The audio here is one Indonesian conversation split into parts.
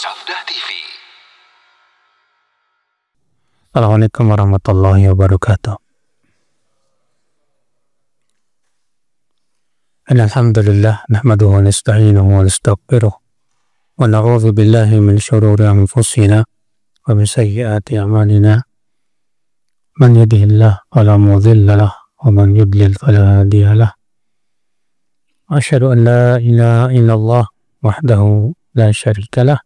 Sabda TV. Assalamualaikum warahmatullahi wabarakatuh. Alhamdulillah, nahmaduhu wa nasta'inuhu wa nastaghfiruh wa na'udzu billahi min syururi anfusina wa min sayyiati a'malina. Man yahdihillahu fala mudilla lahu wa man yudlil fala hadiya lahu. Asyhadu an la ilaha illallah wahdahu la syarika lah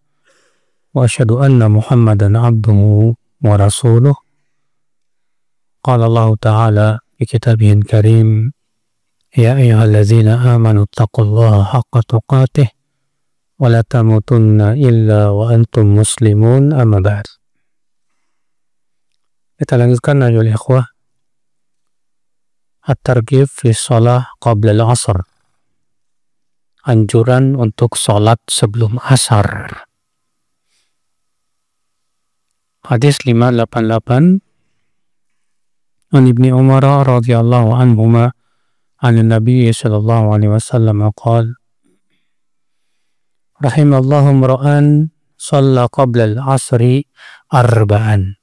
wa asyhadu anna Muhammadan abduhu wa rasuluh. Qala Allah Ta'ala fi kitabihil karim, ya ayyuhalladzina amanu taqullaha haqqa tuqatih wa la tamutunna illa wa antum muslimun, amma ba'd. Kita lanjutkan ayol ikhwah at-targhib fi shalah qabla al-'asr. Anjuran untuk salat sebelum asar. Hadis 588 an Ibni Umar radhiyallahu anhuma an Nabi sallallahu alaihi wasallam qala rahimallahu imra'an shalla qabla al-'asri arba'an.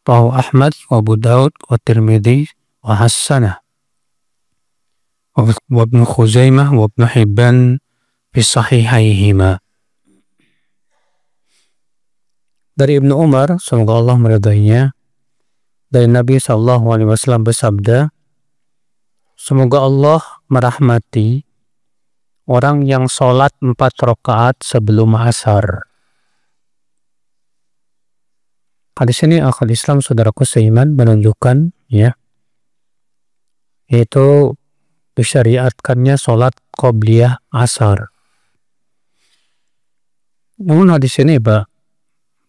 Rawahu Ahmad wa Abu Daud wa Tirmidzi wa hasanah wa Ibnu Khuzaimah wa Ibnu Hibban fi sahihaihima. Dari Ibnu Umar, semoga Allah meridainya, dari Nabi SAW bersabda, semoga Allah merahmati orang yang sholat 4 rakaat sebelum asar. Hadis ini akal Islam saudaraku seiman menunjukkan, yaitu disyariatkannya sholat qobliyah asar. Namun hadis ini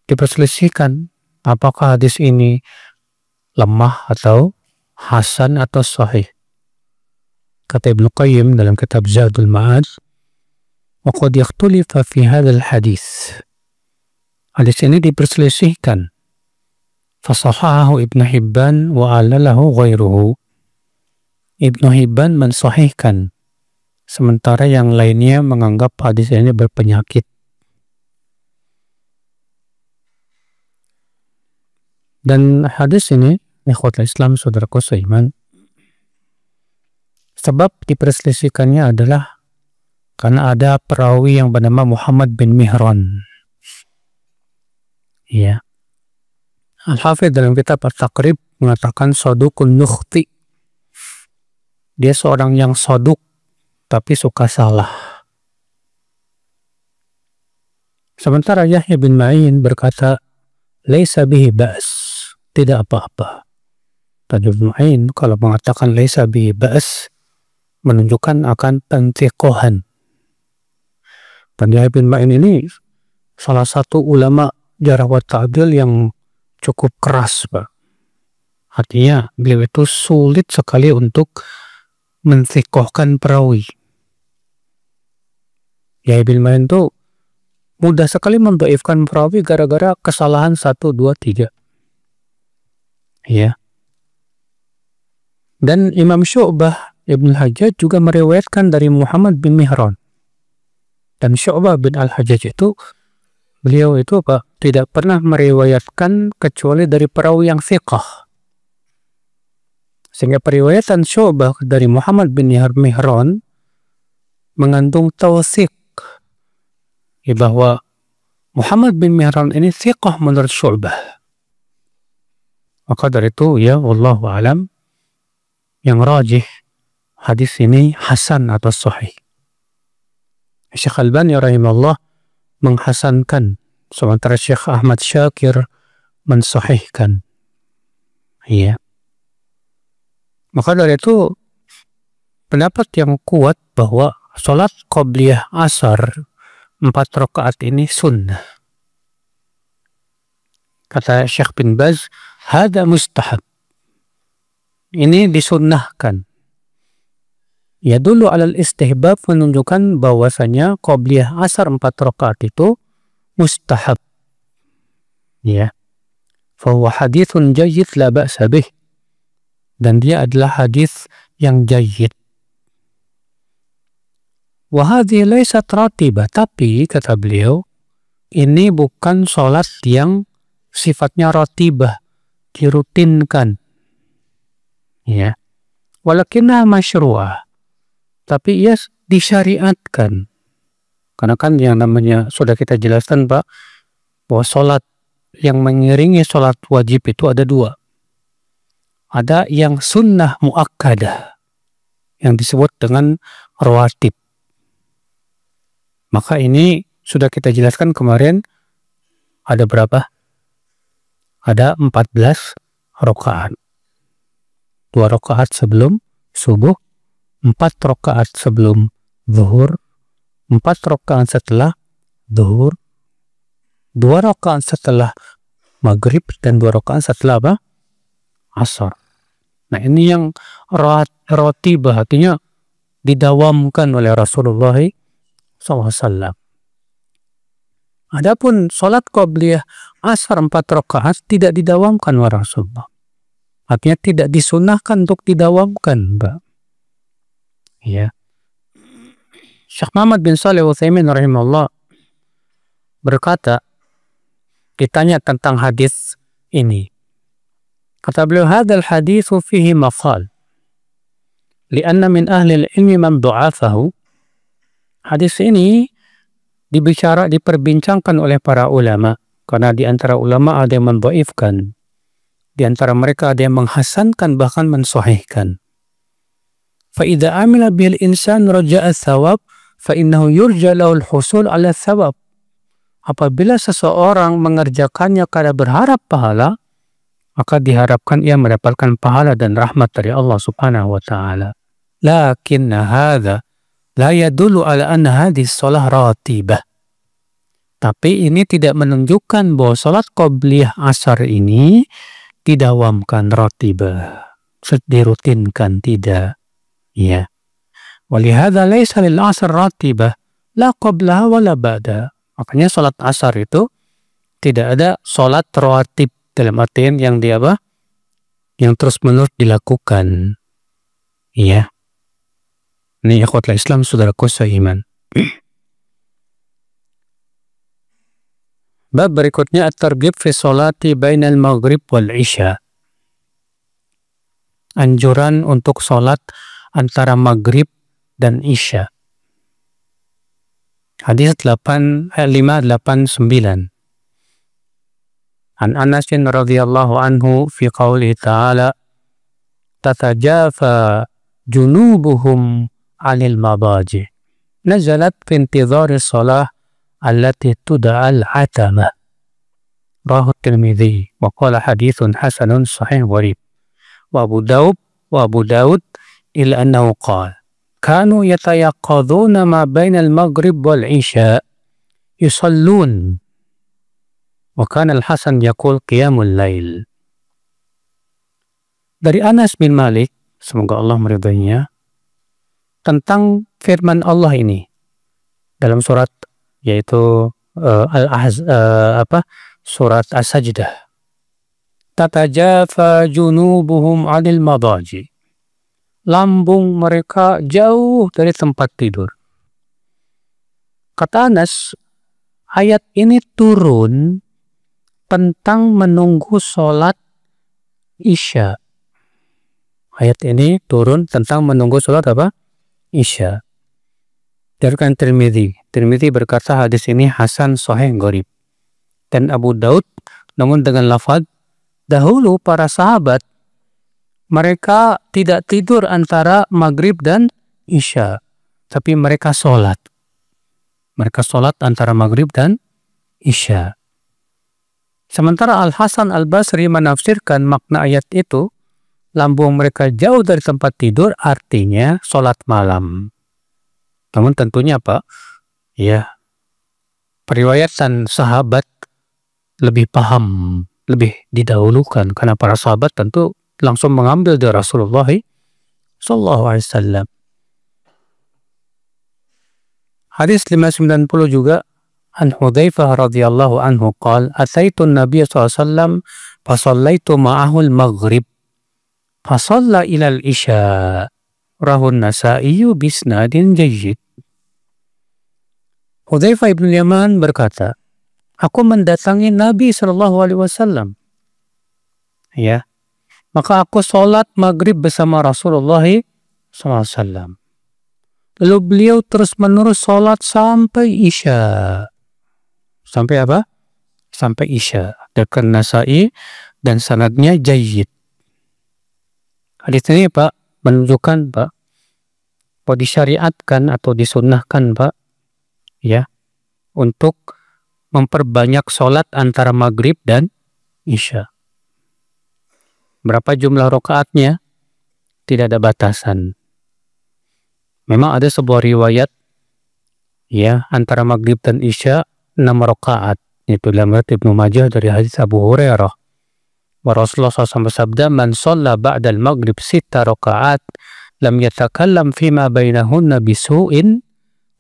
diperselisihkan apakah hadis ini lemah atau hasan atau sahih. Kata Ibnu Qayyim dalam kitab Zadul Ma'ad, wa qad yakhtulifa fi hadzal hadis. Hadis ini diperselisihkan. Fasahahahu Ibnu Hibban wa alalahu ghairuhu. Ibnu Hibban mensahihkan, sementara yang lainnya menganggap hadis ini berpenyakit. Dan hadis ini, ikhwatul Islam saudaraku seiman, sebab diperselisihkannya adalah karena ada perawi yang bernama Muhammad bin Mihran. Al-Hafidz dalam kitab At-Taqrib mengatakan sadukun nukhti. Dia seorang yang saduk tapi suka salah. Sementara Yahya bin Ma'in berkata, laisa bihi ba's, tidak apa-apa. Tadi Ibnu Ma'in kalau mengatakan laisa bihi ba's menunjukkan akan pentiqohan. Dan Yahya bin Ma'in ini salah satu ulama jarh wa ta'dil yang cukup keras, Pak. Artinya beliau itu sulit sekali untuk mentiqohkan perawi. Yahya bin Ma'in itu mudah sekali mendhaifkan perawi gara-gara kesalahan 1, 2, 3. Dan Imam Syu'bah Ibn al-Hajjaj juga meriwayatkan dari Muhammad bin Mihran. Dan Syu'bah bin al-Hajjaj itu, beliau itu tidak pernah meriwayatkan kecuali dari perawi yang thiqah. Sehingga periwayatan Syu'bah dari Muhammad bin Mihran mengandung tawthiq, bahwa Muhammad bin Mihran ini thiqah menurut Syu'bah. Maka dari itu, wallahu alam, yang rajih hadis ini hasan atau sahih. Syekh Albani rahimahullah menghasankan, sementara Syekh Ahmad Syakir mensahihkan. Maka dari itu pendapat yang kuat bahwa sholat qobliyah asar 4 rakaat ini sunnah. Kata Syekh bin Baz, hada mustahab. Ini disunnahkan. Yadullu alal istihbab, menunjukkan bahwasanya qobliyah asar 4 rakaat itu mustahab. Fahuwa hadithun jayyid la ba'sa bih. Dan dia adalah hadis yang jayyid. Wa hadhihi laysat ratibah, tapi kata beliau, ini bukan sholat yang sifatnya rotibah, dirutinkan. Ya. Walakinna masyru'ah. Tapi ia disyariatkan. Karena kan yang namanya, sudah kita jelaskan Pak, bahwa sholat yang mengiringi sholat wajib itu ada dua. Ada yang sunnah muakkadah, yang disebut dengan rawatib. Maka ini sudah kita jelaskan kemarin, ada berapa? Ada 14 rakaat. 2 rakaat sebelum subuh, 4 rakaat sebelum zuhur, 4 rakaat setelah zuhur, 2 rakaat setelah maghrib, dan 2 rakaat setelah apa? Asar. Nah ini yang rotibah, artinya didawamkan oleh Rasulullah SAW. Adapun sholat qabliyah asar 4 rakaat tidak didawamkan oleh Rasulullah. Artinya tidak disunahkan untuk didawamkan, Mbak. Ya. Syekh Muhammad bin Shalih Al-Utsaimin rahimahullah berkata, ditanya tentang hadis ini. Kata beliau, hadzal haditsu fihi maqal. Lianna min ahli al-ilmi man du'afahu. Hadis ini diperbincangkan oleh para ulama, karena di antara ulama ada yang mendhaifkan. Di antara mereka ada yang menghasankan, bahkan mensahihkan. Fa idza amila bil insan raja'a thawab fa innahu yurja lahu al-husul 'ala thawab. Apabila seseorang mengerjakannya karena berharap pahala, maka diharapkan ia mendapatkan pahala dan rahmat dari Allah Subhanahu wa taala. Lakinna hadza la yadullu ala anna hadhihi shalah ratibah. Tapi ini tidak menunjukkan bahwa salat qabliyah asar ini didawamkan ratibah, dirutinkan, tidak. Ya. Walihadza laisa lil asr ratibah la qablaha wala ba'da. Makanya salat asar itu tidak ada salat rawatib, dalam artian yang yang terus-menerus dilakukan. Iya. Ini ikhwatul Islam, saudaraku seiman. Bab berikutnya at-targhib fi sholati bainal maghrib wal isya. Anjuran untuk salat antara maghrib dan isya. Hadis 589. An Anas radhiyallahu anhu fi qawlihi ta'ala tatajafa junubuhum 'anil madaji. Nazalat fi intidhari shalah allati tud'al 'atama. Rawahu Tirmidzi wa qala haditsun hasanun sahih gharib. Wa Abu Daud ila annahu qala kanu yatayaqqadhuna ma bainal maghrib wal isya yusallun. Wa kana al-Hasan yaqul qiyamul lail. Dari Anas bin Malik, semoga Allah meridainya, tentang firman Allah ini dalam surat, yaitu surat As-Sajdah. Tatajafa junubuhum 'anil madaji. Lambung mereka jauh dari tempat tidur. Kata Anas, ayat ini turun tentang menunggu sholat isya. Ayat ini turun tentang menunggu sholat apa? Isya. Diriwayatkan Tirmidzi. Tirmidzi berkata hadis ini hasan sahih gharib. Dan Abu Daud, namun dengan lafaz, dahulu para sahabat mereka tidak tidur antara maghrib dan isya, tapi mereka sholat. Mereka sholat antara maghrib dan isya. Sementara Al-Hasan Al-Basri menafsirkan makna ayat itu, lambung mereka jauh dari tempat tidur, artinya sholat malam. Namun tentunya Pak, ya, periwayatan sahabat lebih paham, lebih didahulukan, karena para sahabat tentu langsung mengambil dari Rasulullah SAW. Hadis 590 juga, An Hudzaifah radhiyallahu anhu qala ataitu an-nabiy sallallahu alaihi wasallam fa shallaitu ma'ahu al-maghrib fa shalla ila al-isya. Rawahu an-Nasa'i bi isnadin jayyid. Hudzaifah ibn Yaman berkata, Aku mendatangi Nabi SAW. Ya, maka aku sholat maghrib bersama Rasulullah SAW. Lalu beliau terus menerus sholat sampai Isya. Sampai apa? Sampai Isya. Dekat Nasai dan sanadnya jayyid. Hadis ini Pak menunjukkan Pak, bahwa disyariatkan atau disunnahkan Pak, ya, untuk memperbanyak sholat antara maghrib dan Isya. Berapa jumlah rakaatnya? Tidak ada batasan. Memang ada sebuah riwayat, ya, antara maghrib dan Isya 6 rakaat. Itu dalam riwayat Ibnu Majah dari hadis Abu Hurairah. Wa Rasulullah SAW bersabda, "Man shalla ba'dal maghrib 6 rakaat, lam yatakallam fima bainahunna bisu'in,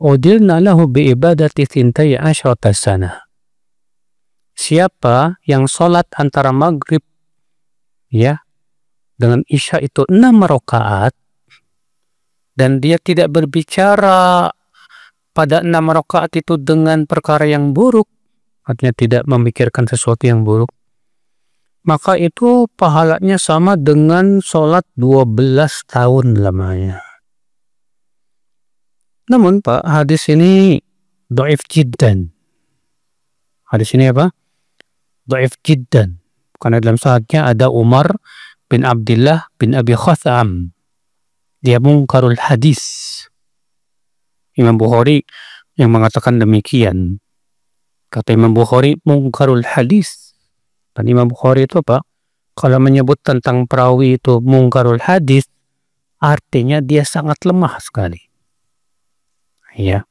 udilna lahu biibadati 12 sanah." Siapa yang sholat antara maghrib, ya, dengan Isya itu 6 rakaat, dan dia tidak berbicara pada 6 rakaat itu dengan perkara yang buruk, artinya tidak memikirkan sesuatu yang buruk, maka itu pahalanya sama dengan sholat 12 tahun lamanya. Namun Pak, hadis ini dhaif jiddan. Hadis ini apa? Dhaif jiddan. Karena dalam sanadnya ada Umar bin Abdullah bin Abi Khatham. Dia mungkarul hadis. Imam Bukhari yang mengatakan demikian. Kata Imam Bukhari, mungkarul hadis. Dan Imam Bukhari itu Pak, kalau menyebut tentang perawi itu mungkarul hadis, artinya dia sangat lemah sekali. Ya.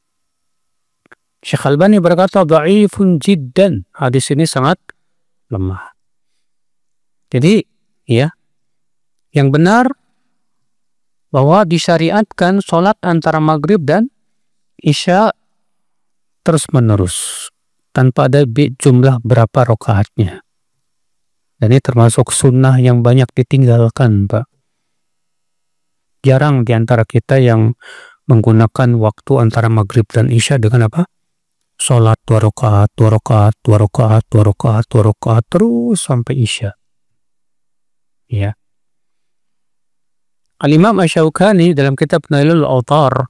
Syekh Albani berkata, dhaifun jiddan. Hadis ini sangat lemah. Jadi, ya, yang benar bahwa disyariatkan sholat antara maghrib dan Isya terus menerus tanpa ada jumlah berapa rakaatnya. Dan ini termasuk sunnah yang banyak ditinggalkan Pak. Jarang diantara kita yang menggunakan waktu antara maghrib dan Isya dengan apa? Sholat 2 rakaat, 2 rakaat, 2 rakaat, 2 rakaat, 2 rakaat terus sampai Isya. Ya. Al-Imam Asy-Syaukani dalam kitab Nailul Awtar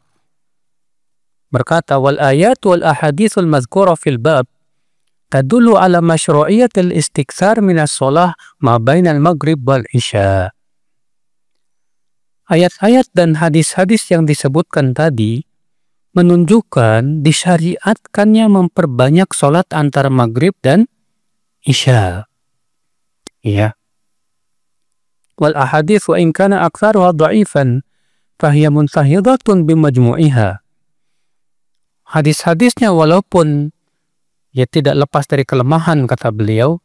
berkata, wal ayat wal ahaditsul mazkura fil bab tadullu ala masyru'iyatil istikthar minas shalah ma bainal maghrib wal isya. Ayat-ayat dan hadis-hadis yang disebutkan tadi menunjukkan disyariatkannya memperbanyak sholat antara maghrib dan Isya. Ya. Wal ahadits wa in kana aktsaruha dha'ifan fahiya muntahidatun bimajmu'iha. Hadis-hadisnya walaupun ya tidak lepas dari kelemahan kata beliau,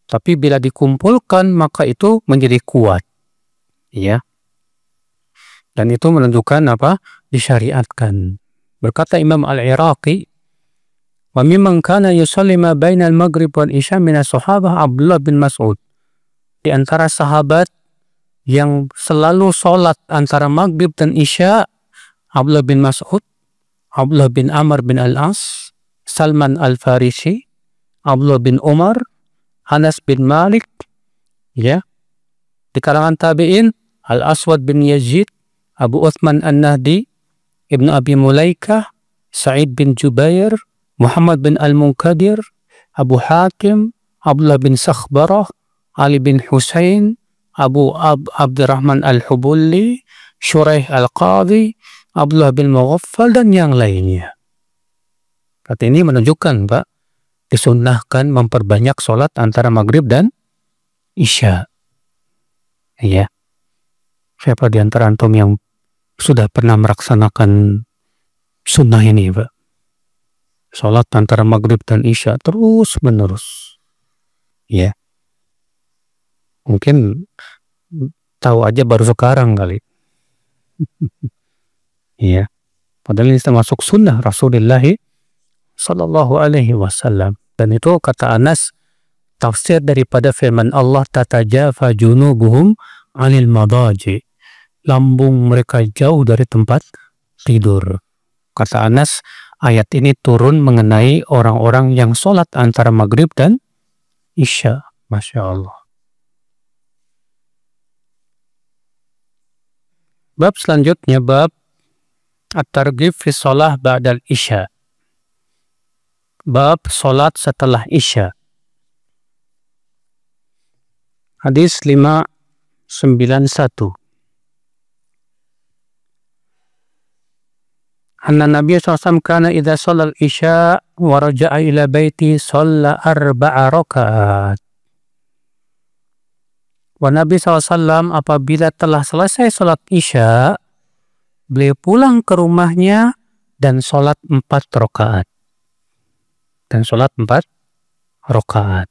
tapi bila dikumpulkan maka itu menjadi kuat. Ya. Dan itu menunjukkan apa? Disyariatkan. Berkata Imam Al-Iraqi, wa mimman kana yusalli ma bainal maghrib wal isya min as-sahabah Abdullah bin Mas'ud. Di antara sahabat yang selalu sholat antara maghrib dan isya, Abdullah bin Mas'ud, Abdullah bin Amr bin Al-As, Salman Al-Farisi, Abdullah bin Umar, Anas bin Malik, ya. Di kalangan tabi'in, Al-Aswad bin Yazid, Abu Uthman An-Nahdi, Ibn Abi Mulaikah, Sa'id bin Jubair, Muhammad bin Al-Munkadir, Abu Hakim, Abdullah bin Sakhbarah, Ali bin Husain, Abu Abdurrahman Al-Hubulli, Shuraih Al-Qadhi, Abdullah bin Mughaffal, dan yang lainnya. Kata ini menunjukkan Pak, disunnahkan memperbanyak sholat antara maghrib dan Isya. Ya. Siapa di antara antum yang sudah pernah melaksanakan sunnah ini Pak? Sholat antara maghrib dan Isya terus menerus. Ya. Mungkin tahu aja baru sekarang kali. Ya. Padahal ini termasuk sunnah Rasulullah Sallallahu Alaihi Wasallam. Dan itu kata Anas, tafsir daripada firman Allah, tatajafa junubuhum anil madaji. Lambung mereka jauh dari tempat tidur. Kata Anas, ayat ini turun mengenai orang-orang yang sholat antara maghrib dan isya. Masya Allah. Bab selanjutnya, bab at-targhib fi shalah ba'dal isya. Bab sholat setelah isya. Hadis 591. Anna Nabi SAW kana idza shallal isya wa raja'a ila baiti shalla 4 rakaat. Wa Nabi SAW apabila telah selesai sholat isya, beliau pulang ke rumahnya dan sholat 4 rakaat. Dan sholat 4 rakaat.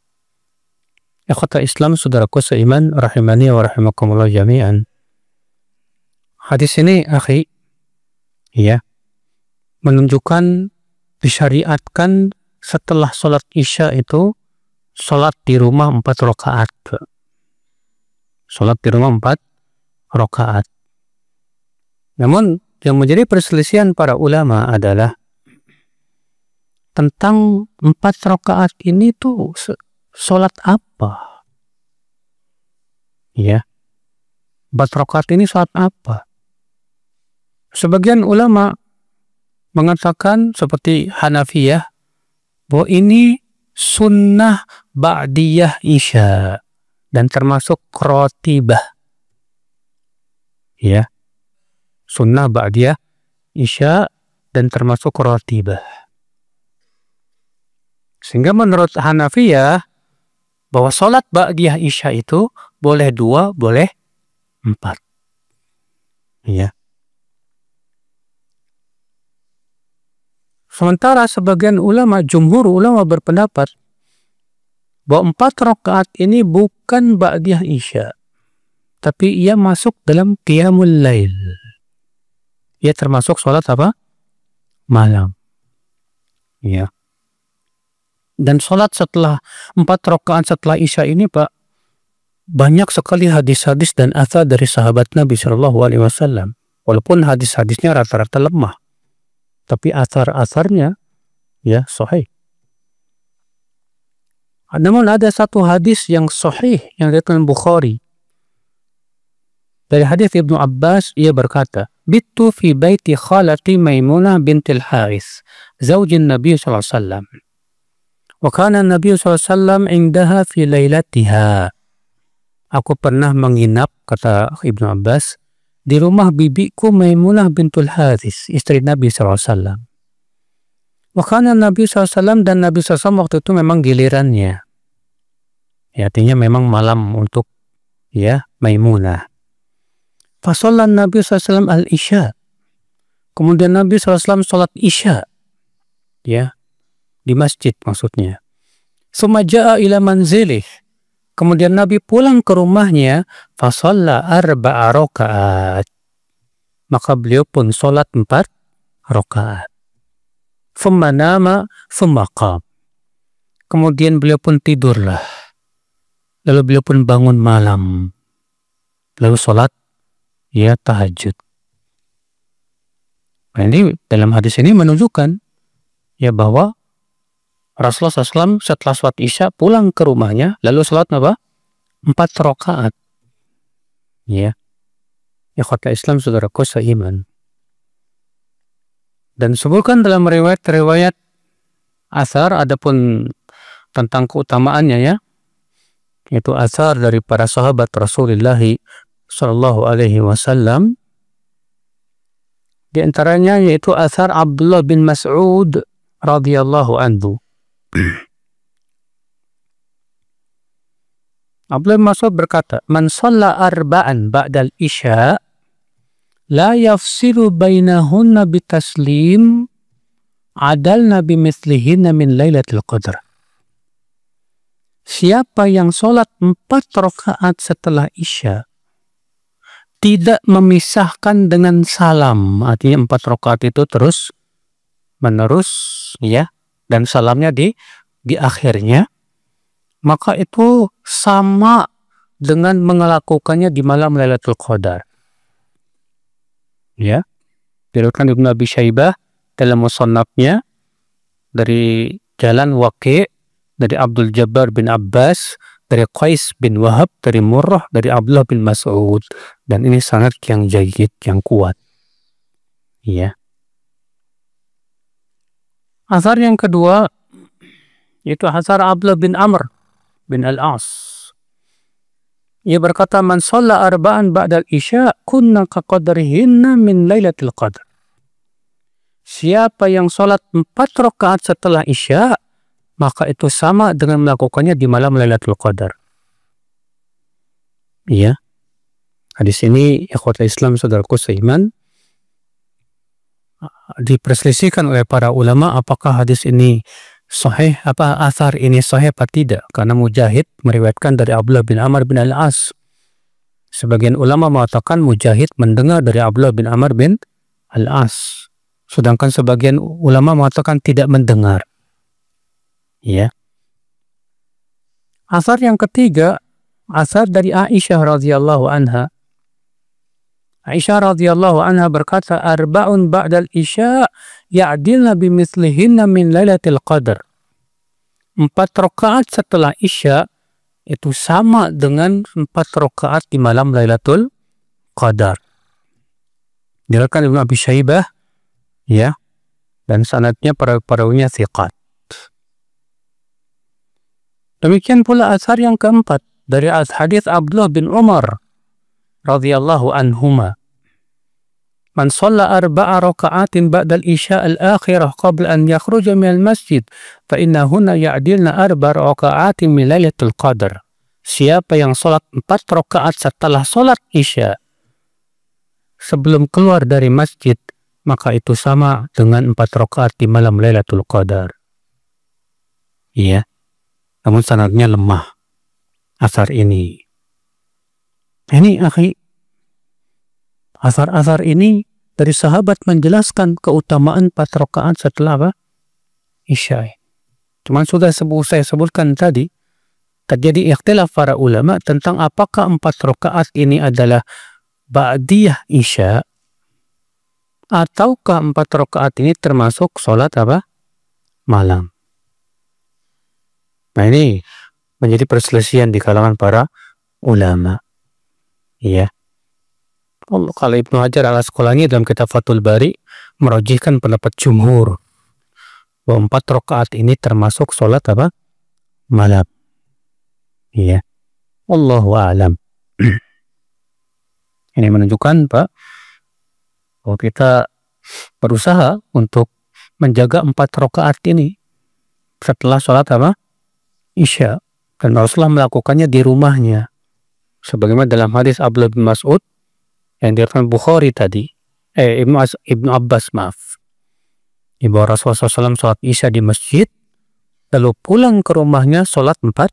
Ikhwata Islam, saudaraku seiman, rahimani wa rahimakumullah jami'an. Hadis ini, akhi, ya, menunjukkan disyariatkan setelah sholat isya itu sholat di rumah 4 rakaat. Sholat di rumah 4 rakaat. Namun yang menjadi perselisihan para ulama adalah tentang 4 rakaat ini tuh sholat apa? Ya, 4 rakaat ini sholat apa? Sebagian ulama mengatakan seperti Hanafiyah bahwa ini sunnah ba'diyah isya dan termasuk rotibah. Ya, sunnah ba'diyah isya dan termasuk rotibah. Sehingga menurut Hanafiyah bahwa sholat ba'diyah isya itu boleh 2, boleh 4. Ya. Sementara sebagian ulama, jumhur ulama berpendapat bahwa 4 rakaat ini bukan ba'diyah isya, tapi ia masuk dalam qiyamul lail. Ia termasuk sholat apa? Malam. Ya. Dan sholat setelah 4 rakaat setelah isya ini, Pak, banyak sekali hadis-hadis dan athar dari sahabat Nabi SAW. Walaupun hadis-hadisnya rata-rata lemah, tapi athar-atharnya ya sahih. Namun ada satu hadis yang sahih yang diriwayatkan Bukhari. Dari hadis Ibnu Abbas, ia berkata, "Bittu fi baiti khalati Maimunah bintil Harith, zaujin Nabi sallallahu alaihi wasallam. Wa kana Nabi sallallahu alaihi wasallam indaha fi lailatiha." Aku pernah menginap, kata Ibnu Abbas, di rumah bibiku Maimunah bintul Harith, istri Nabi SAW. Wa kana Nabi SAW, dan Nabi SAW waktu itu memang gilirannya. Ya, artinya memang malam untuk ya Maimunah. Fasallan Nabi SAW al-isya. Kemudian Nabi SAW sholat isya. Ya, di masjid maksudnya. Summa ja'a ila manzilih. Kemudian Nabi pulang ke rumahnya, fasalla 4 rakaat. Maka beliau pun sholat 4 rakaat. Thumma nama, thumma qam. Kemudian beliau pun tidurlah. Lalu beliau pun bangun malam. Lalu sholat ya tahajud. Nah, ini dalam hadis ini menunjukkan ya bahwa Rasulullah SAW setelah sholat isya pulang ke rumahnya, lalu sholat apa? 4 rakaat. Ya. Ikhwata Islam, saudaraku seiman. Dan sebutkan dalam riwayat-riwayat athar, adapun tentang keutamaannya ya, yaitu athar dari para sahabat Rasulullah Sallallahu Alaihi Wasallam. Di antaranya yaitu athar Abdullah bin Mas'ud radhiyallahu anhu. Abdullah bin Mas'ud berkata, "Man shalla 4 ba'dal isya la yafsilu bainahunna bitaslim adalna bimithlihinna min lailatul qadr." Siapa yang sholat 4 rakaat setelah isya tidak memisahkan dengan salam, artinya 4 rakaat itu terus menerus ya, dan salamnya di akhirnya, maka itu sama dengan melakukannya di malam Lailatul Qadar. Ya, diriwayatkan Ibnu Abi Syaibah dalam musannafnya dari jalan Waqi', dari Abdul Jabbar bin Abbas, dari Qais bin Wahab, dari Murrah, dari Abdullah bin Mas'ud, dan ini sanad yang jayyid, yang kuat. Ya. Asar yang kedua yaitu asar Abdullah bin Amr bin Al-As. Ia berkata, "Man shalla arba'an ba'dal isya kunna kaqadrihinna min lailatul qadr." Siapa yang sholat 4 rakaat setelah isya, maka itu sama dengan melakukannya di malam Lailatul Qadar. Iya. Hadis ini ikhwatul Islam saudaraku seiman diperselisihkan oleh para ulama apakah hadis ini sahih, asar ini sahih apa tidak, karena Mujahid meriwayatkan dari Abdullah bin Amr bin Al-As. Sebagian ulama mengatakan Mujahid mendengar dari Abdullah bin Amr bin Al-As, sedangkan sebagian ulama mengatakan tidak mendengar. Ya. Asar yang ketiga, asar dari Aisyah radhiyallahu anha. Aisyah radhiyallahu anha berkata, "Arba'un ba'dal isya ya'dilna bimithlihinna min lailatul qadar." 4 rakaat setelah isya itu sama dengan 4 rakaat di malam Lailatul Qadar. Diriwayatkan Ibnu Abi Syaibah, ya, dan sanadnya perawinya thiqat. Demikian pula asar yang keempat dari hadis Abdullah bin Umar radhiyallahu anhuma. Man shalla 4 raka'atin ba'dal isya al-akhirah qabla an yakhruja minal masjid fa innahunna ya'dilna 4 raka'atin min lailatul qadar. Siapa yang salat 4 rakaat setelah salat isya sebelum keluar dari masjid, maka itu sama dengan 4 rakaat di malam Lailatul Qadar. Iya. Namun sanadnya lemah asar ini. Ini akhi, asar-asar ini dari sahabat menjelaskan keutamaan 4 rakaat setelah apa? Isya. Cuman sudah saya sebutkan tadi, terjadi ikhtilaf para ulama tentang apakah 4 rakaat ini adalah ba'diyah isya ataukah 4 rakaat ini termasuk sholat apa? Malam. Nah ini menjadi perselisihan di kalangan para ulama. Iya. Kalau Ibnu Hajar al-Asqalani dalam kitab Fathul Bari merajihkan pendapat jumhur bahwa 4 rakaat ini termasuk sholat apa? Malam. Iya. Wallahu a'lam. Ini menunjukkan Pak bahwa kita berusaha untuk menjaga 4 rakaat ini setelah sholat apa? Isya. Dan Rasulullah melakukannya di rumahnya. Sebagaimana dalam hadis Abdullah bin Mas'ud yang diriwayatkan Bukhari tadi, Ibnu Abbas maaf. Ibu Rasulullah SAW sholat Isya di masjid, lalu pulang ke rumahnya sholat 4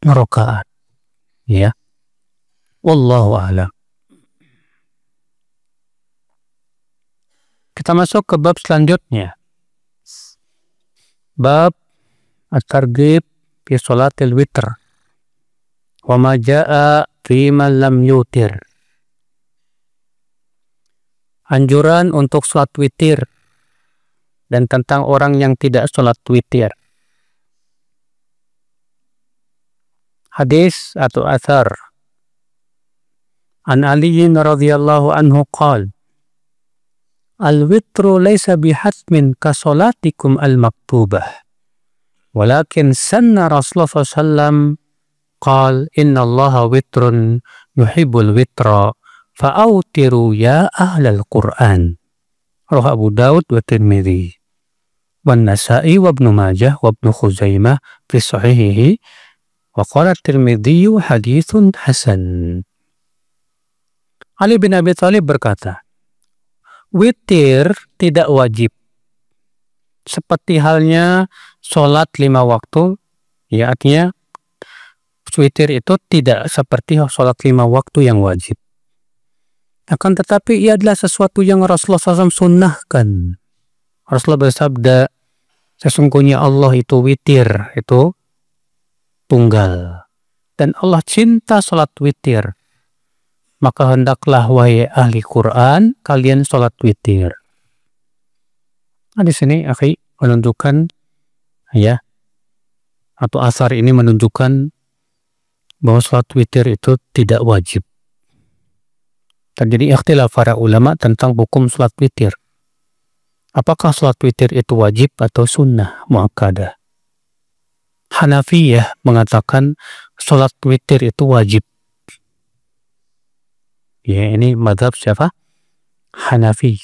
rakaat. Ya. Wallahu a'lam. Kita masuk ke bab selanjutnya. Bab at-targhib fi sholatil witr. Wa ma jaa fi man lam yutir. Anjuran untuk sholat witir dan tentang orang yang tidak sholat witir. Hadis atau athar. An Ali radhiyallahu anhu qala, "Al-witru laysa bihatmin ka sholatikum al-maktubah. Walakin sanna Rasulullah SAW qal inna allaha witrun yuhibbul witra fa'autiru ya ahlal Qur'an." Rawahu Abu Daud wa Tirmidzi wa Nasa'i wa Ibnu Majah wa Ibnu Khuzaimah fi sahihihi wa qala Tirmidzi haditsun hasan. Ali bin Abi Thalib berkata, witir tidak wajib. Seperti halnya sholat 5 waktu, ya artinya witir itu tidak seperti sholat 5 waktu yang wajib. Akan tetapi ia adalah sesuatu yang Rasulullah SAW sunnahkan. Rasulullah bersabda, sesungguhnya Allah itu witir, itu tunggal. Dan Allah cinta sholat witir. Maka hendaklah wahai ahli Quran, kalian sholat witir. di sini akhi menunjukkan ya, atau asar ini menunjukkan bahwa salat witir itu tidak wajib. Terjadi ikhtilaf para ulama tentang hukum salat witir. Apakah salat witir itu wajib atau sunnah muakkadah? Hanafiyah mengatakan salat witir itu wajib. Ya, ini mazhab siapa? Hanafi.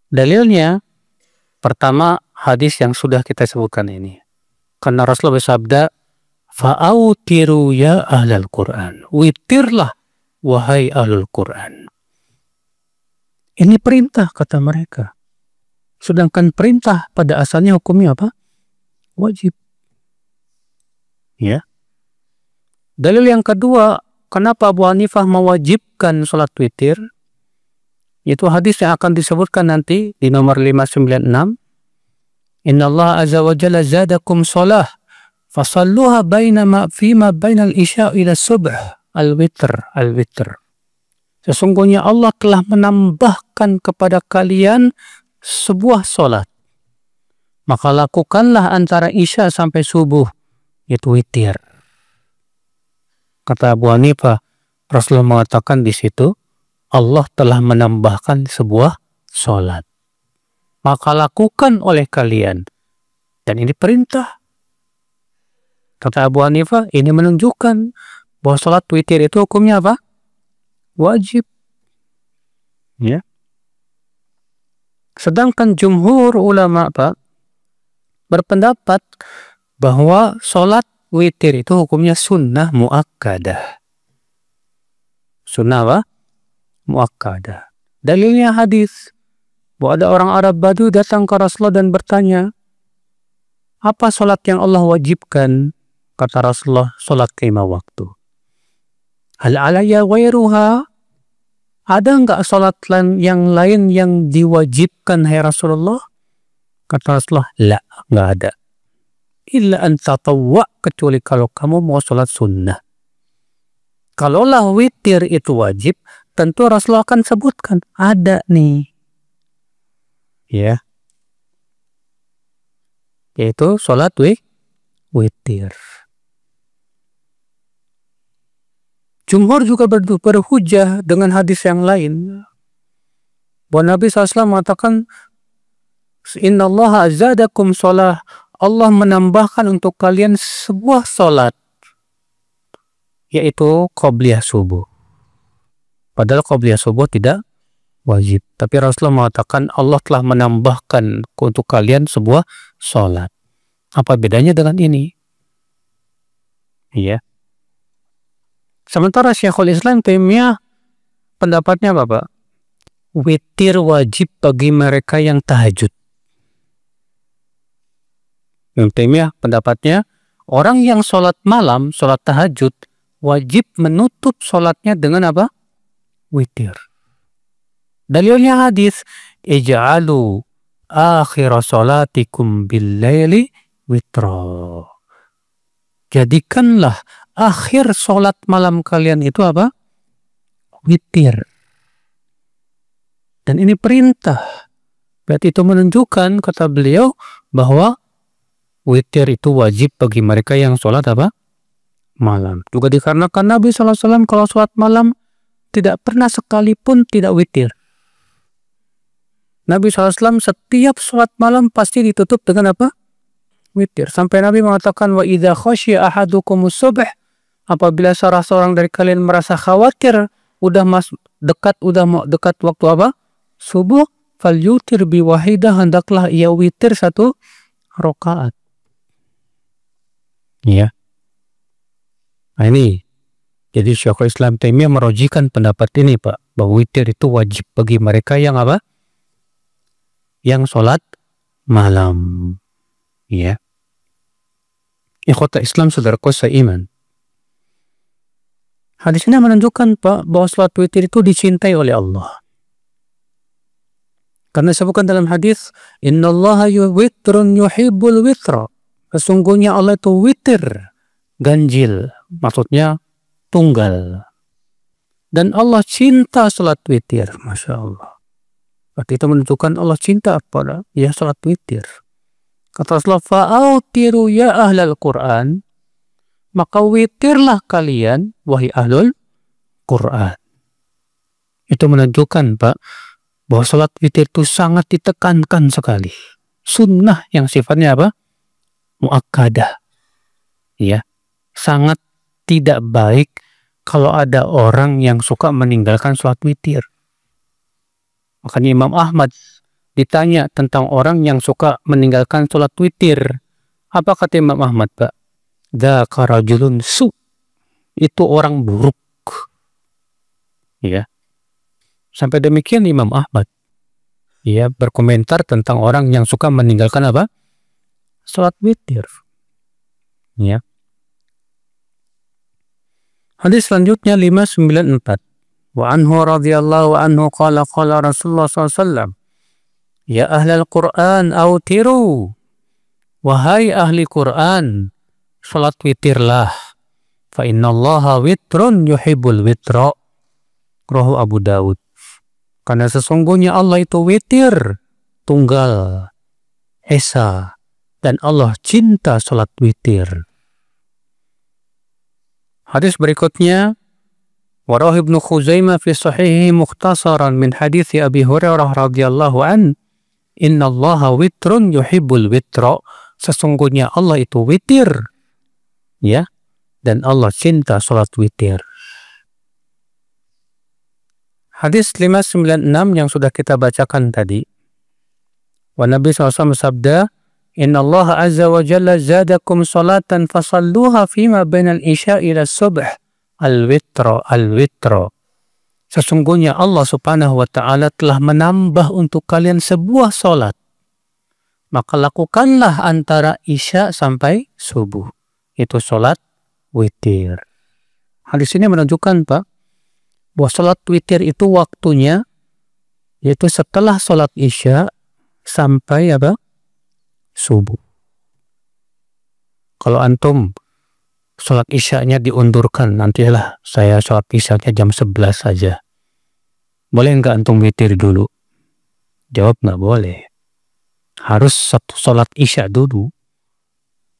Dalilnya pertama hadis yang sudah kita sebutkan ini. Karena Rasulullah bersabda, "Fa'autiru ya ahlal Qur'an." Witirlah wahai ahlul Qur'an. Ini perintah kata mereka. Sedangkan perintah pada asalnya hukumnya apa? Wajib. Ya. Dalil yang kedua, kenapa Abu Hanifah mewajibkan salat witir? Itu hadis yang akan disebutkan nanti di nomor 596. Inna Allah azza wa jalla zadakum salah fasalluha fima bainal isya ila subh al-witr. Sesungguhnya Allah telah menambahkan kepada kalian sebuah solat. Maka lakukanlah antara isya sampai subuh, yaitu witir. Kata Abu Hanifah, Rasulullah mengatakan di situ, Allah telah menambahkan sebuah solat. Maka lakukan oleh kalian. Dan ini perintah. Kata Abu Hanifah, ini menunjukkan bahwa solat witir itu hukumnya apa? Wajib. Ya. Sedangkan jumhur ulama berpendapat bahwa solat witir itu hukumnya sunnah muakkadah. Sunnah apa? Muakkadah. Dalilnya hadis bahwa ada orang Arab Badu datang ke Rasulullah dan bertanya, apa solat yang Allah wajibkan? Kata Rasulullah, solat 5 waktu. Hal alaya wairuha? Ada enggak solat yang lain yang diwajibkan hai Rasulullah? Kata Rasulullah, la, enggak ada. Illa an tatawwa, kecuali kalau kamu mau solat sunnah. Kalaulah witir itu wajib, tentu Rasulullah akan sebutkan, ada nih. Ya. Yaitu solat witir. Jumhur juga berhujjah dengan hadis yang lain. Bahwa Nabi SAW mengatakan, Inna Allah azadakum sholah. Allah menambahkan untuk kalian sebuah solat. Yaitu qobliyah subuh. Padahal qobliyah subuh tidak wajib. Tapi Rasulullah mengatakan Allah telah menambahkan untuk kalian sebuah solat. Apa bedanya dengan ini? Iya. Sementara Syekhul Islam Taimiyah pendapatnya apa, Pak? Witir wajib bagi mereka yang tahajud. Ibnu Taimiyah pendapatnya orang yang sholat malam, sholat tahajud, wajib menutup sholatnya dengan apa? Witir. Dalilnya hadis, ij'alu akhir sholatikum bil-laili witra. Jadikanlah akhir sholat malam kalian itu apa? Witir. Dan ini perintah. Berarti itu menunjukkan, kata beliau, bahwa witir itu wajib bagi mereka yang sholat apa? Malam. Juga dikarenakan Nabi SAW kalau sholat malam tidak pernah sekalipun tidak witir. Nabi SAW setiap sholat malam pasti ditutup dengan apa? Witir. Sampai Nabi mengatakan, wa idza khasya ahadukumus subh, apabila salah seorang dari kalian merasa khawatir udah mau dekat waktu apa? Subuh, falyutir bi wahidah, hendaklah ia witir 1 rakaat. Ya. Nah ini. Jadi Syekhul Islam Taimiyah merojikan pendapat ini, Pak, bahwa witir itu wajib bagi mereka yang apa? Yang sholat malam. Ya. Ikhwata Islam saudaraku seiman. Hadis ini menunjukkan, Pak, bahwa salat witir itu dicintai oleh Allah. Karena disebutkan dalam hadis, innallaha witrun yuhibbul witra. Sesungguhnya Allah itu witir, ganjil, maksudnya tunggal. Dan Allah cinta salat witir, Masya Allah. Berarti itu menunjukkan Allah cinta pada ya salat witir. Kata Rasulullah, fa'autiru ya ahlal Quran, maka witirlah kalian, wahai ahlul Quran. Itu menunjukkan, Pak, bahwa salat witir itu sangat ditekankan sekali. Sunnah yang sifatnya apa? Muakkadah. Ya, sangat tidak baik kalau ada orang yang suka meninggalkan salat witir. Makanya Imam Ahmad ditanya tentang orang yang suka meninggalkan sholat witir. Apa kata Imam Ahmad, Pak? Dzaka rajulun su. Itu orang buruk. Ya. Sampai demikian Imam Ahmad ya berkomentar tentang orang yang suka meninggalkan apa? Sholat witir. Ya. Hadis selanjutnya 594. Wa anhu radhiyallahu anhu qala Rasulullah SAW, ya ahlal Quran autiru, wahai ahli Quran, salat witirlah, fa innallaha witrun yuhibbul witra, rawahu Abu Dawud. Karena sesungguhnya Allah itu witir, tunggal, esa, dan Allah cinta salat witir. Hadis berikutnya, ورواه ابن خزيمة في صحيحه مختصرا من حديث أبي هريرة رضي الله عنه إن الله وتر يحب الوتر, sesungguhnya Allah itu witir ya, dan Allah cinta salat witir. Hadis 596 yang sudah kita bacakan tadi, wa Nabi SAW bersabda, Inna Allah azza wa jalla zadakum salatan fasalluha fima bainal isya ila subh al-witro, al-witro. Sesungguhnya Allah subhanahu wa ta'ala telah menambah untuk kalian sebuah solat. Maka lakukanlah antara isya sampai subuh. Itu solat witir. Hadis ini menunjukkan, Pak, bahwa solat witir itu waktunya yaitu setelah solat isya sampai apa? Subuh. Kalau antum sholat isya'nya diundurkan, nantilah saya sholat isya'nya jam 11 saja. Boleh nggak antum witir dulu? Jawab nggak boleh. Harus sholat isya dulu.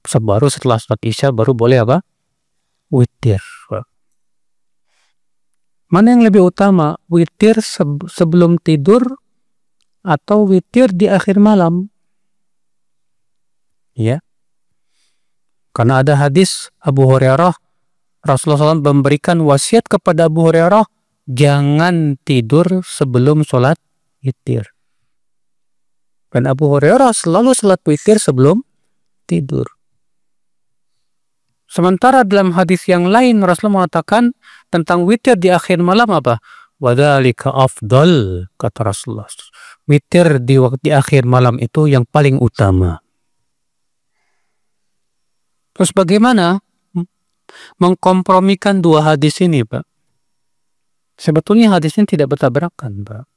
Baru setelah sholat isya baru boleh apa? Witir. Mana yang lebih utama? Witir sebelum tidur atau witir di akhir malam? Ya. Karena ada hadis Abu Hurairah, Rasulullah SAW memberikan wasiat kepada Abu Hurairah, jangan tidur sebelum sholat witir. Dan Abu Hurairah selalu sholat witir sebelum tidur. Sementara dalam hadis yang lain Rasulullah mengatakan tentang witir di akhir malam apa? Wadzalika afdal, kata Rasulullah. Witir di akhir malam itu yang paling utama. Terus bagaimana mengkompromikan dua hadis ini, Pak? Sebetulnya hadis ini tidak bertabrakan, Pak.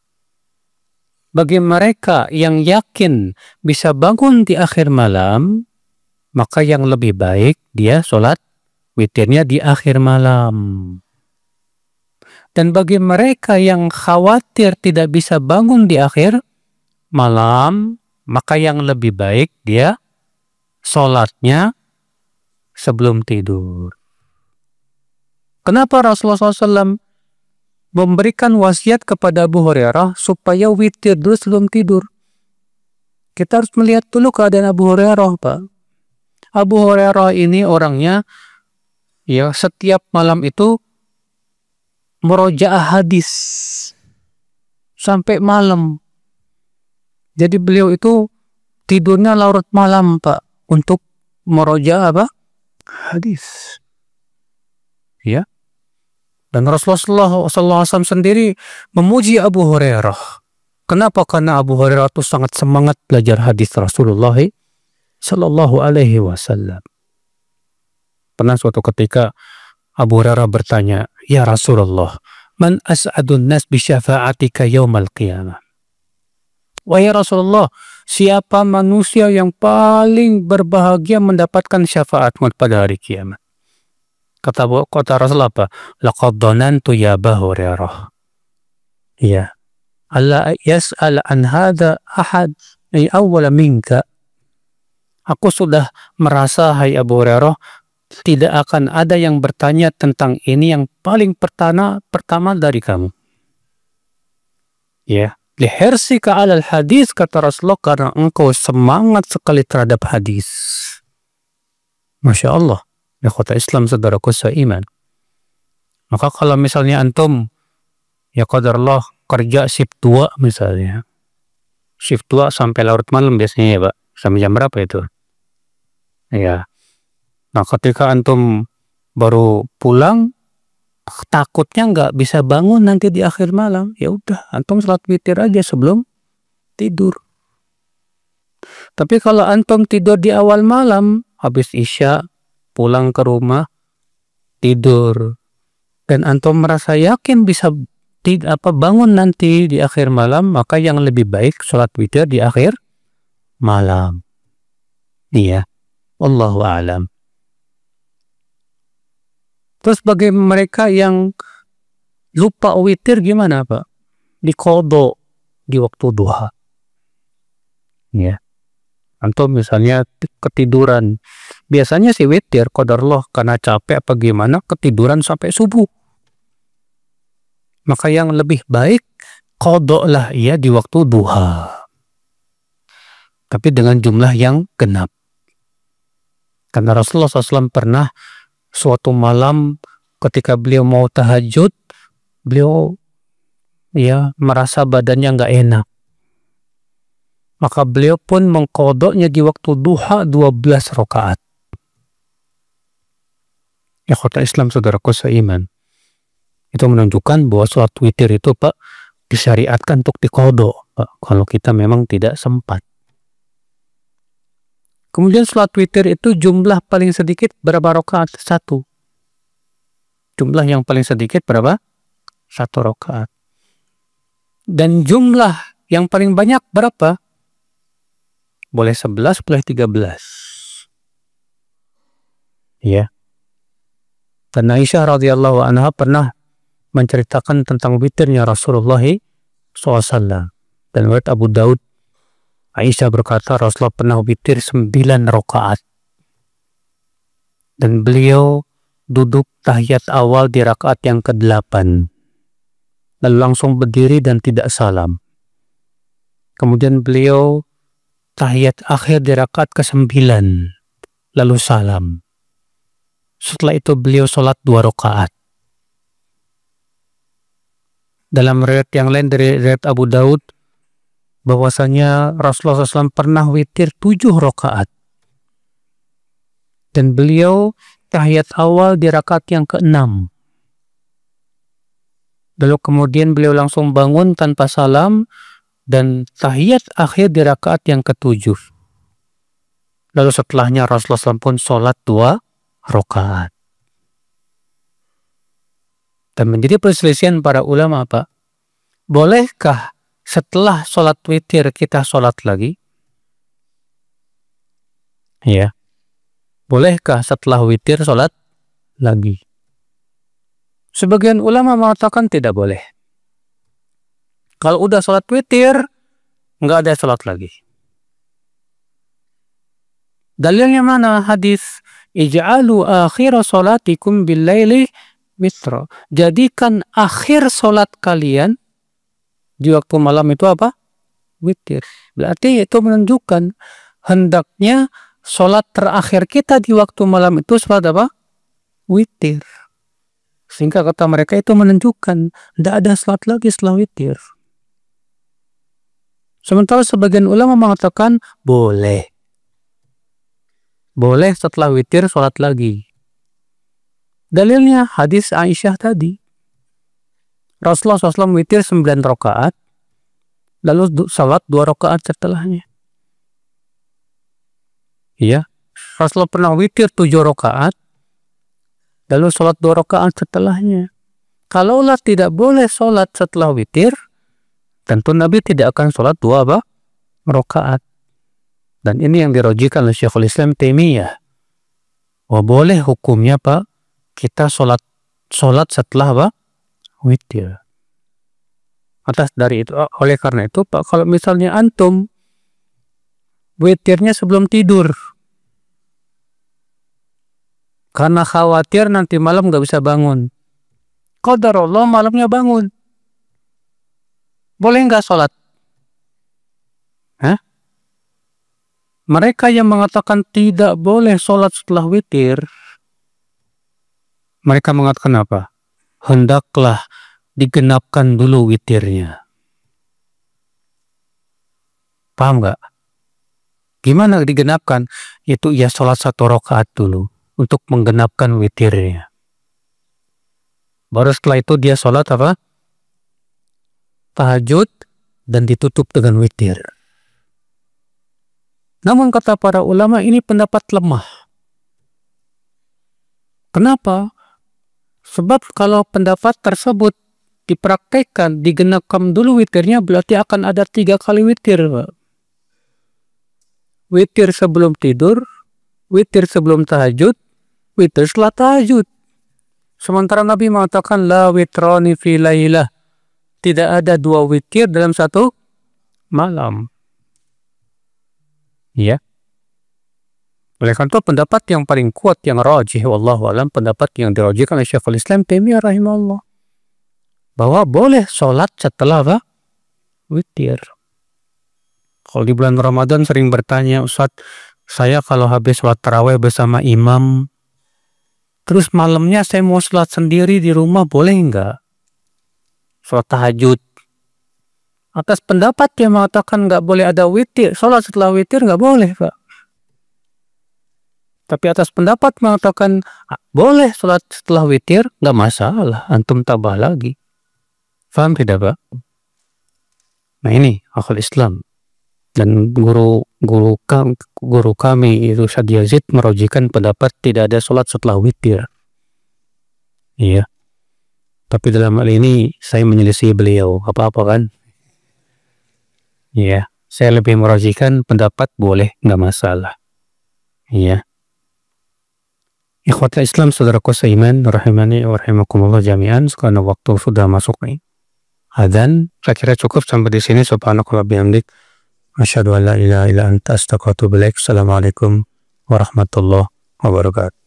Bagi mereka yang yakin bisa bangun di akhir malam, maka yang lebih baik dia sholat witirnya di akhir malam. Dan bagi mereka yang khawatir tidak bisa bangun di akhir malam, maka yang lebih baik dia sholatnya sebelum tidur. Kenapa Rasulullah SAW memberikan wasiat kepada Abu Hurairah supaya witir dulu sebelum tidur? Kita harus melihat dulu keadaan Abu Hurairah, Pak. Abu Hurairah ini orangnya ya setiap malam itu murojaah hadis sampai malam. Jadi beliau itu tidurnya larut malam, Pak, untuk murojaah apa? Hadis. Ya. Dan Rasulullah SAW sendiri memuji Abu Hurairah. Kenapa? Karena Abu Hurairah itu sangat semangat belajar hadis Rasulullah Sallallahu Alaihi Wasallam. Pernah suatu ketika Abu Hurairah bertanya, ya Rasulullah, man as'adun nas bi syafa'atika yaumal qiyamah? Wahai Rasulullah, siapa manusia yang paling berbahagia mendapatkan syafaatmu pada hari kiamat? Kata Rasulullah apa? Laqad dhanantu ya Abu Hurairah. Iya, alla yas'al an hadha ahad ay awwala minka. Aku sudah merasa, hai Abu Hurairah, tidak akan ada yang bertanya tentang ini yang paling pertama dari kamu. Ya, lihirsika 'alal hadis, kata Rasulullah, karena engkau semangat sekali terhadap hadis. Masya Allah, ya kota Islam, saudaraku seiman. Maka kalau misalnya antum, ya qadarullah, kerja shift 2 misalnya. Shift 2 sampai larut malam biasanya ya Pak. Sampai jam berapa itu? Ya. Nah ketika antum baru pulang, takutnya nggak bisa bangun nanti di akhir malam. Ya udah, antum salat witir aja sebelum tidur. Tapi kalau antum tidur di awal malam, habis isya, pulang ke rumah, tidur, dan antum merasa yakin bisa bangun nanti di akhir malam, maka yang lebih baik sholat witir di akhir malam. Iya, wallahu a'lam. Terus bagi mereka yang lupa witir gimana Pak? Diqodho di waktu duha. Ya. Antum misalnya ketiduran. Biasanya sih witir qadarullah karena capek apa gimana ketiduran sampai subuh. Maka yang lebih baik qodho lah ia di waktu duha. Tapi dengan jumlah yang genap. Karena Rasulullah SAW pernah suatu malam ketika beliau mau tahajud, beliau ya merasa badannya nggak enak. Maka beliau pun mengqodhonya di waktu duha 12 rakaat. Ya kota Islam, saudaraku seiman. Itu menunjukkan bahwa sholat witir itu Pak disyariatkan untuk diqodho Pak, kalau kita memang tidak sempat. Kemudian sholat witir itu jumlah paling sedikit berapa rakaat? 1. Jumlah yang paling sedikit berapa? 1 rakaat. Dan jumlah yang paling banyak berapa? Boleh 11, boleh 13. Ya. Dan Aisyah radhiyallahu anha pernah menceritakan tentang witirnya Rasulullah SAW. Dan riwayat Abu Daud, Aisyah berkata Rasulullah pernah witir 9 rakaat. Dan beliau duduk tahiyat awal di rakaat yang ke-8. Lalu langsung berdiri dan tidak salam. Kemudian beliau tahiyat akhir di rakaat ke-9. Lalu salam. Setelah itu beliau sholat 2 rakaat. Dalam riwayat yang lain dari riwayat Abu Daud, bahwasanya Rasulullah SAW pernah witir 7 rakaat. Dan beliau tahiyat awal di rakaat yang ke-6. Lalu kemudian beliau langsung bangun tanpa salam dan tahiyat akhir di rakaat yang ke-7. Lalu setelahnya Rasulullah SAW pun sholat 2 rakaat. Dan menjadi perselisihan para ulama Pak, bolehkah setelah sholat witir kita sholat lagi? Ya. Bolehkah setelah witir sholat lagi? Sebagian ulama mengatakan tidak boleh. Kalau udah sholat witir, nggak ada sholat lagi. Dalilnya mana? Hadis, ij'alu akhira sholatikum bil-laili witra. Jadikan akhir sholat kalian di waktu malam itu apa? Witir. Berarti itu menunjukkan hendaknya sholat terakhir kita di waktu malam itu sholat apa? Witir. Sehingga kata mereka itu menunjukkan tidak ada sholat lagi setelah witir. Sementara sebagian ulama mengatakan boleh. Boleh setelah witir sholat lagi. Dalilnya hadis Aisyah tadi. Rasulullah SAW witir 9 rakaat, lalu sholat 2 rakaat setelahnya. Iya, Rasulullah pernah witir 7 rakaat, lalu sholat 2 rakaat setelahnya. Kalaulah tidak boleh sholat setelah witir, tentu Nabi tidak akan sholat 2 rakaat. Dan ini yang dirojikan oleh Syekhul Islam Taimiyah. Wah, boleh hukumnya Pak, kita sholat setelah witir. Atas dari itu, oleh karena itu Pak, kalau misalnya antum witirnya sebelum tidur, karena khawatir nanti malam nggak bisa bangun. Qadarullah malamnya bangun. Boleh nggak sholat? Hah? Mereka yang mengatakan tidak boleh sholat setelah witir, mereka mengatakan apa? Hendaklah digenapkan dulu witirnya. Paham nggak? Gimana digenapkan? Itu ia sholat 1 rakaat dulu untuk menggenapkan witirnya. Baru setelah itu dia sholat apa? Tahajud dan ditutup dengan witir. Namun kata para ulama ini pendapat lemah. Kenapa? Sebab kalau pendapat tersebut dipraktekkan, digenapkan dulu witirnya, berarti akan ada 3 kali witir, Pak. Witir sebelum tidur, witir sebelum tahajud, witir setelah tahajud. Sementara Nabi mengatakan la witrani fi lailah. Tidak ada 2 witir dalam 1 malam. Ya. Oleh karena itu pendapat yang paling kuat, yang rajih, wallahu alam, pendapat yang dirajihkan oleh Syekhul Islam Taimiyah rahimahullah, bahwa boleh sholat setelah apa? Witir. Kalau di bulan Ramadan sering bertanya, Ustaz, saya kalau habis sholat tarawih bersama imam, terus malamnya saya mau sholat sendiri di rumah, boleh enggak? Sholat tahajud. Atas pendapat yang mengatakan enggak boleh ada witir, sholat setelah witir enggak boleh, Pak. Tapi atas pendapat mengatakan boleh sholat setelah witir, enggak masalah, antum tambah lagi. Faham tidak, Pak? Nah ini akhul Islam. Dan guru kami itu Syed Yazid merujikan pendapat tidak ada sholat setelah witir. Iya. Tapi dalam hal ini saya menyelisih beliau. Apa-apa kan? Iya. Saya lebih merujikan pendapat boleh, nggak masalah. Iya. Ikhwatul Islam, saudaraku seiman, rahimani wa rahimakumullah jami'an. Sekarang waktu sudah masuk nih. Adzan, saya kira cukup sampai di sini. Subhanakallah bihamdik. Asyhadu an la ilaha illa anta astaghfiruka wa atubu ilaik. Assalamualaikum warahmatullahi wabarakatuh.